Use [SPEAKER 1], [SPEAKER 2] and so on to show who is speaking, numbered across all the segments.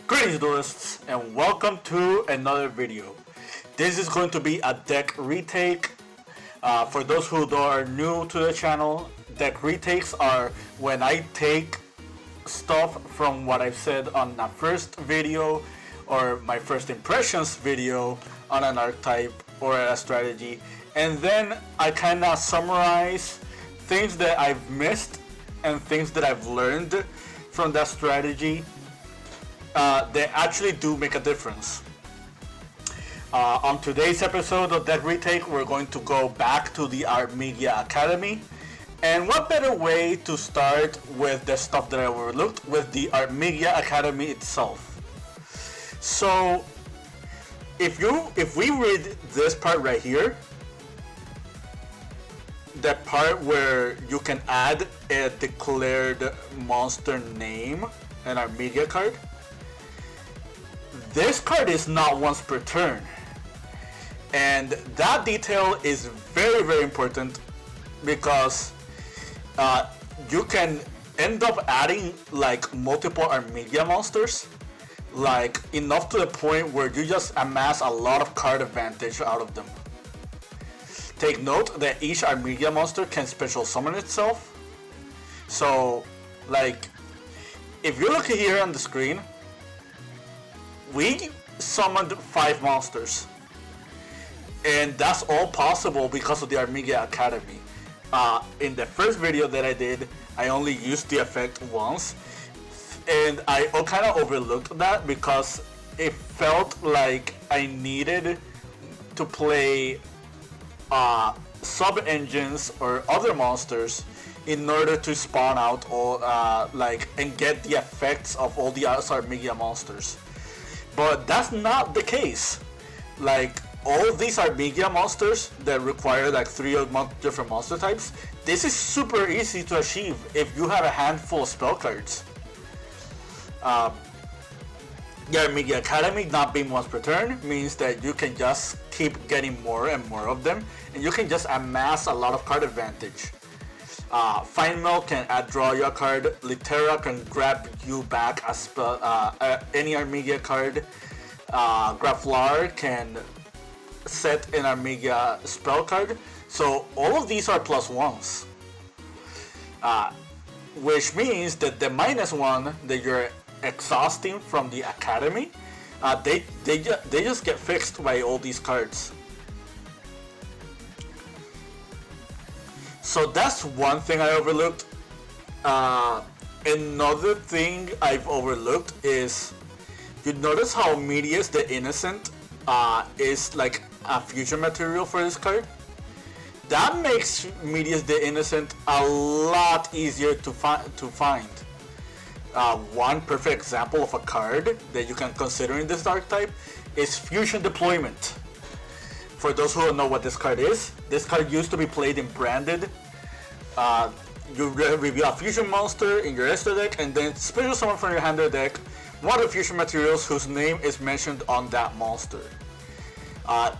[SPEAKER 1] Greetings duelists and welcome to another video. This is going to be a deck retake. For those who are new to the channel, deck retakes are when I take stuff from what I've said on the first video or my first impressions video on an archetype or a strategy, and then I kind of summarize things that I've missed and things that I've learned from that strategy. They actually do make a difference. On today's episode of Deck Retake, we're going to go back to the Artmegia Academy. And what better way to start with the stuff that I overlooked, with the Artmegia Academy itself. So, if we read this part right here, that part where you can add a declared monster name, an Artmegia card, this card is not once per turn, and that detail is very, very important because you can end up adding like multiple Artmegia monsters, like enough to the point where you just amass a lot of card advantage out of them. Take note that each Artmegia monster can special summon itself. So, like, if you look here on the screen, we summoned 5 monsters, and that's all possible because of the Artmegia Academy. In the first video that I did, I only used the effect once, and I kind of overlooked that because it felt like I needed to play sub-engines or other monsters in order to spawn out all and get the effects of all the Artmegia monsters. But that's not the case. Like, all these Artmegia monsters that require like 3 different monster types, this is super easy to achieve if you have a handful of spell cards. The Artmegia Academy not being once per turn means that you can just keep getting more and more of them, and you can just amass a lot of card advantage. Finii can draw you a card. Litera can grab you back a spell, any Artmegia card. Graflar can set an Artmegia spell card. So all of these are +1s, which means that the -1 that you're exhausting from the academy, they just get fixed by all these cards. So that's one thing I overlooked. Another thing I've overlooked is, you notice how Medius the Innocent is like a fusion material for this card? That makes Medius the Innocent a lot easier to find. One perfect example of a card that you can consider in this archetype is Fusion Deployment. For those who don't know what this card is, this card used to be played in Branded. You reveal a fusion monster in your extra deck, and then special summon from your hand or deck one of the fusion materials whose name is mentioned on that monster.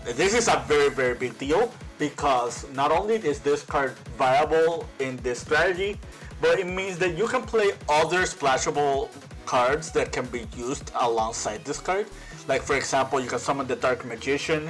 [SPEAKER 1] This is a very, very big deal because not only is this card viable in this strategy, but it means that you can play other splashable cards that can be used alongside this card. Like, for example, you can summon the Dark Magician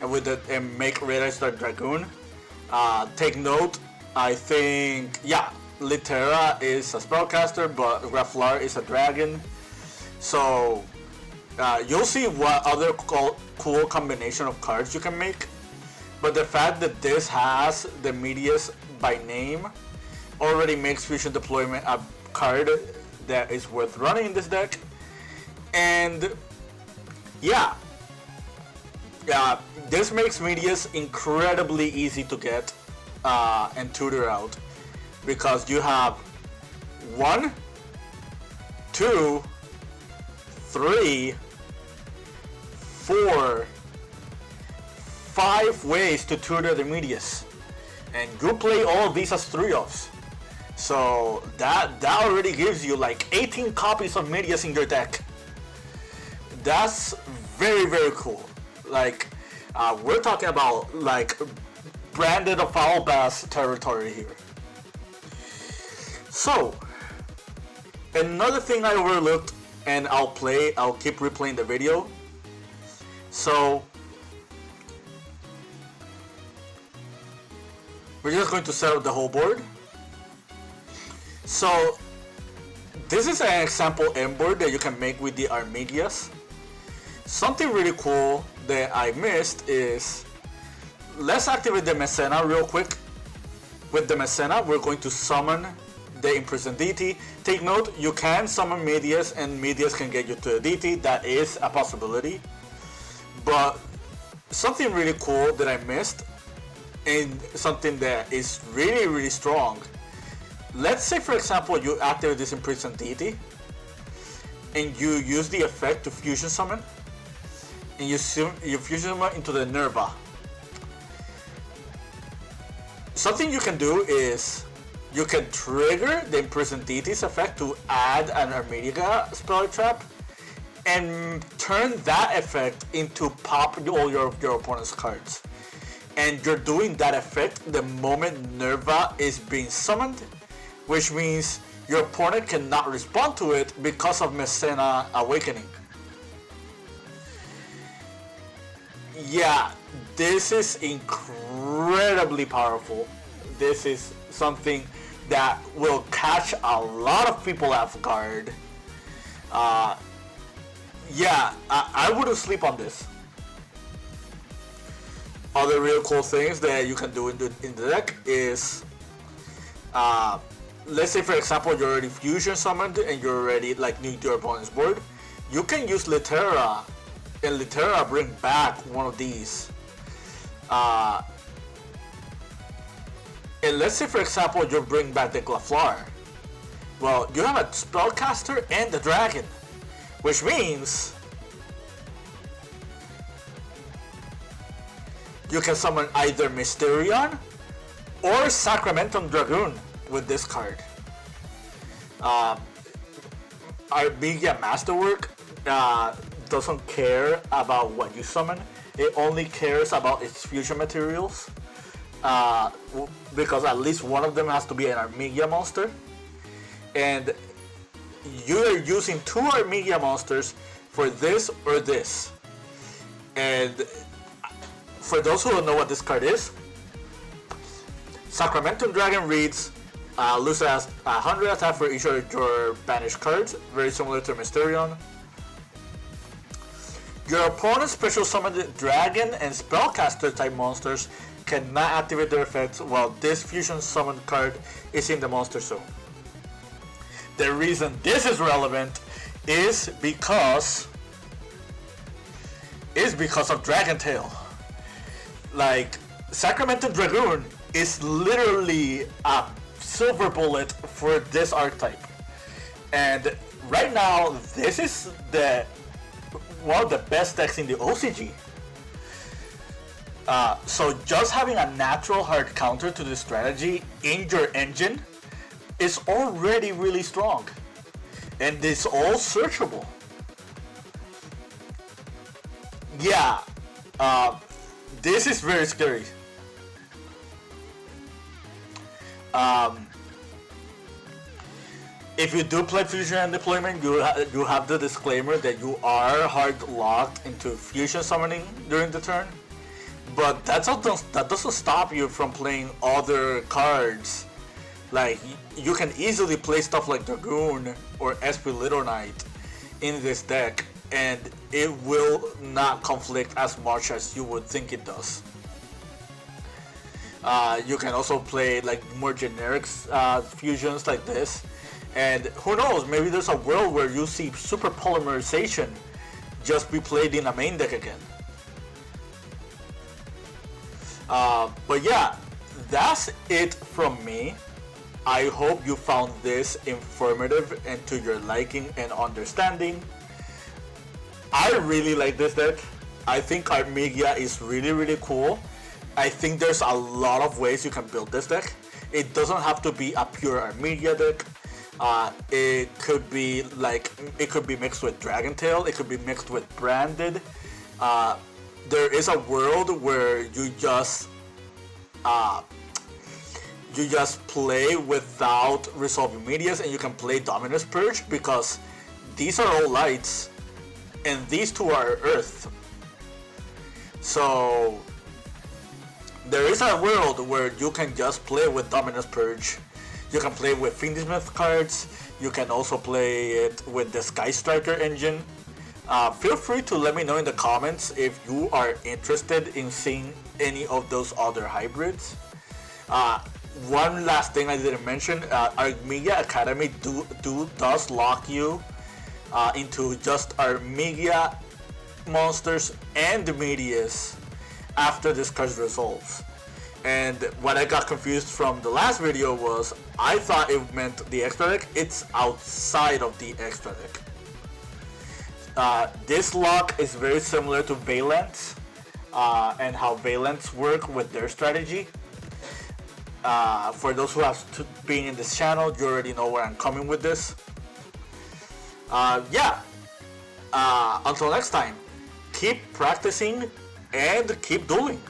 [SPEAKER 1] and make RETAKE Dark Dragoon. Take note, I think, Litera is a spellcaster, but Graflar is a dragon. So you'll see what other cool combination of cards you can make. But the fact that this has the Medius by name already makes Fusion Deployment a card that is worth running in this deck. And this makes Medius incredibly easy to get and tutor out, because you have 1, 2, 3, 4, 5 ways to tutor the Medius, and you play all of these as 3-offs. So that already gives you like 18 copies of Medius in your deck. That's very, very cool. Like, we're talking about like Branded of Foul Bass territory here. So, another thing I overlooked and I'll keep replaying the video. So we're just going to set up the whole board. So this is an example end board that you can make with the Artmegias. Something really cool that I missed is, let's activate the Mecena real quick. With the Mecena, we're going to summon the imprisoned deity. Take note, you can summon Medias and Medias can get you to the deity. That is a possibility. But something really cool that I missed, and something that is really, really strong. Let's say, for example, you activate this imprisoned deity and you use the effect to fusion summon, and you fusion summon into the Nerva. Something you can do is you can trigger the imprisoned deity's effect to add an Artmegia spell trap and turn that effect into pop all your opponent's cards. And you're doing that effect the moment Nerva is being summoned, which means your opponent cannot respond to it because of Mecena Awakening. Yeah, this is incredibly powerful. This is something that will catch a lot of people off guard. Yeah, I wouldn't sleep on this. Other real cool things that you can do in the deck is, let's say for example you're already fusion summoned and you're already like new to your opponent's board. You can use Litera, and Litera bring back one of these. And let's say for example you bring back the Glaflar. Well, you have a spellcaster and the dragon, which means you can summon either Mysterion or Sacramentum Dragoon with this card. Artmegia Masterwork doesn't care about what you summon. It only cares about its fusion materials. Because at least one of them has to be an Artmegia monster. And you are using two Artmegia monsters for this or this. And for those who don't know what this card is, Sacramentum Dragon reads, lose 100 attack for each of your banished cards, very similar to Mysterion. Your opponent's special summoned dragon and spellcaster type monsters cannot activate their effects while this fusion summoned card is in the monster zone. The reason this is relevant is because of Dragon Tail. Like, Sacramentum Dragoon is literally a silver bullet for this archetype. And right now, this is one of the best decks in the OCG. So just having a natural hard counter to this strategy in your engine is already really strong. And it's all searchable. Yeah, this is very scary. If you do play Fusion and Deployment, you have the disclaimer that you are hard locked into Fusion summoning during the turn. But that doesn't stop you from playing other cards. Like, you can easily play stuff like Dragoon or SP Little Knight in this deck, and it will not conflict as much as you would think it does. You can also play like more generic fusions like this, and who knows, maybe there's a world where you see Super Polymerization just be played in a main deck again. But yeah, that's it from me. I hope you found this informative and to your liking and understanding. I really like this deck. I think Artmegia is really, really cool. I think there's a lot of ways you can build this deck. It doesn't have to be a pure Artmegia deck. It could be mixed with Dragon Tail. It could be mixed with Branded. There is a world where you just play without resolving medias, and you can play Dominus Purge because these are all lights, and these two are earth. So there is a world where you can just play with Dominus Purge. You can play with Finii cards. You can also play it with the Sky Striker engine. Feel free to let me know in the comments if you are interested in seeing any of those other hybrids. One last thing I didn't mention, Artmegia Academy does lock you into just Artmegia monsters and medias after this card resolves. And what I got confused from the last video was I thought it meant the extra deck. It's outside of the extra deck. This lock is very similar to Valence and how Valence work with their strategy. For those who have been in this channel, you already know where I'm coming with this. Until next time, keep practicing and keep dueling.